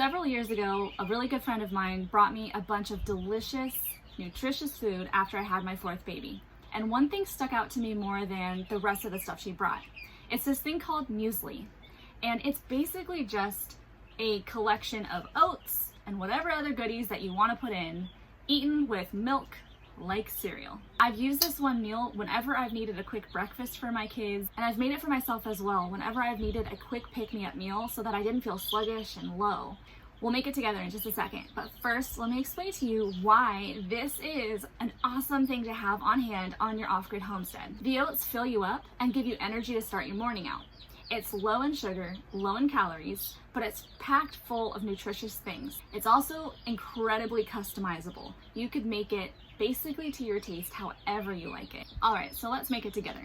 Several years ago, a really good friend of mine brought me a bunch of delicious, nutritious food after I had my fourth baby. And one thing stuck out to me more than the rest of the stuff she brought. It's this thing called muesli. And it's basically just a collection of oats and whatever other goodies that you want to put in, eaten with milk like cereal. I've used this one meal whenever I've needed a quick breakfast for my kids, and I've made it for myself as well whenever I've needed a quick pick-me-up meal so that I didn't feel sluggish and low. We'll make it together in just a second, but first let me explain to you why this is an awesome thing to have on hand on your off-grid homestead. The oats fill you up and give you energy to start your morning out. It's low in sugar, low in calories, but it's packed full of nutritious things. It's also incredibly customizable. You could make it basically to your taste however you like it. All right, so let's make it together.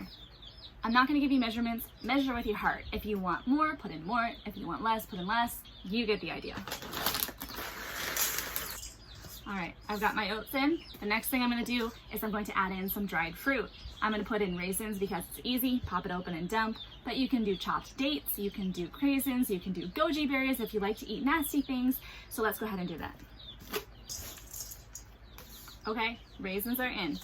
I'm not gonna give you measurements. Measure with your heart. If you want more, put in more. If you want less, put in less. You get the idea. All right, I've got my oats in. The next thing I'm gonna do is I'm going to add in some dried fruit. I'm gonna put in raisins because it's easy, pop it open and dump, but you can do chopped dates, you can do craisins, you can do goji berries if you like to eat nasty things. So let's go ahead and do that. Okay, raisins are in.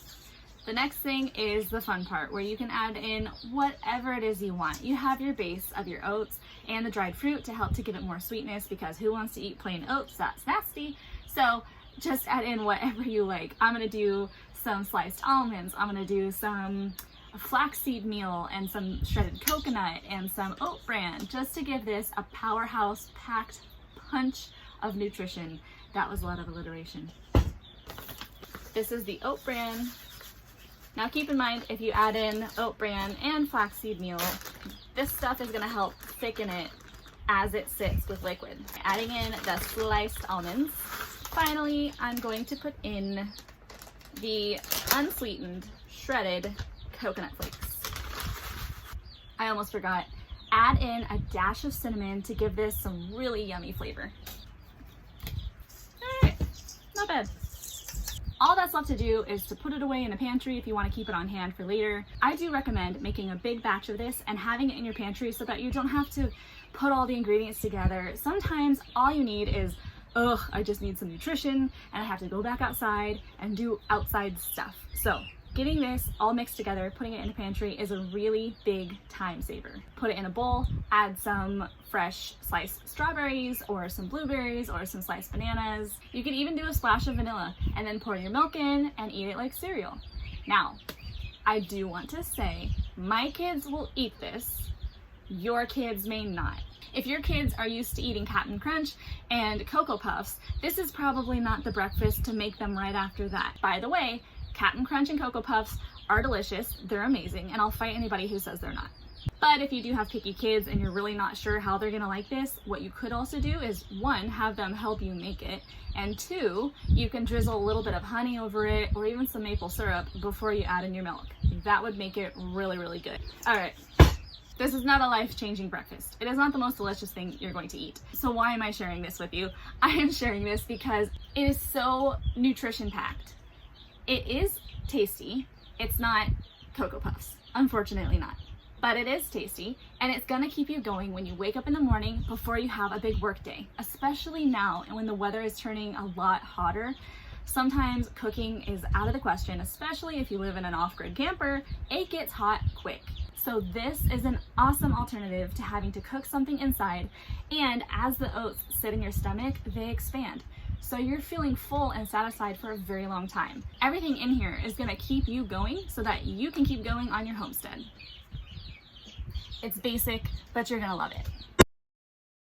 The next thing is the fun part where you can add in whatever it is you want. You have your base of your oats and the dried fruit to help to give it more sweetness because who wants to eat plain oats? That's nasty. So just add in whatever you like. I'm gonna do some sliced almonds. I'm gonna do some flaxseed meal and some shredded coconut and some oat bran just to give this a powerhouse packed punch of nutrition. That was a lot of alliteration. This is the oat bran. Now keep in mind, if you add in oat bran and flaxseed meal, this stuff is gonna help thicken it as it sits with liquid. Adding in the sliced almonds. Finally, I'm going to put in the unsweetened shredded coconut flakes. I almost forgot. Add in a dash of cinnamon to give this some really yummy flavor. All right, not bad. All that's left to do is to put it away in a pantry if you want to keep it on hand for later. I do recommend making a big batch of this and having it in your pantry so that you don't have to put all the ingredients together. Sometimes all you need is, I just need some nutrition and I have to go back outside and do outside stuff. So getting this all mixed together, putting it in a pantry is a really big time saver. Put it in a bowl, add some fresh sliced strawberries or some blueberries or some sliced bananas. You can even do a splash of vanilla and then pour your milk in and eat it like cereal. Now, I do want to say, my kids will eat this, your kids may not. If your kids are used to eating Captain Crunch and Cocoa Puffs, this is probably not the breakfast to make them right after that. By the way, Captain Crunch and Cocoa Puffs are delicious, they're amazing, and I'll fight anybody who says they're not. But if you do have picky kids and you're really not sure how they're gonna like this, what you could also do is 1, have them help you make it, and 2, you can drizzle a little bit of honey over it or even some maple syrup before you add in your milk. That would make it really, really good. All right. This is not a life-changing breakfast. It is not the most delicious thing you're going to eat. So why am I sharing this with you? I am sharing this because it is so nutrition-packed. It is tasty. It's not Cocoa Puffs, unfortunately not. But it is tasty, and it's gonna keep you going when you wake up in the morning before you have a big work day, especially now and when the weather is turning a lot hotter. Sometimes cooking is out of the question, especially if you live in an off-grid camper. It gets hot quick. So this is an awesome alternative to having to cook something inside, and as the oats sit in your stomach, they expand. So you're feeling full and satisfied for a very long time. Everything in here is gonna keep you going so that you can keep going on your homestead. It's basic, but you're gonna love it.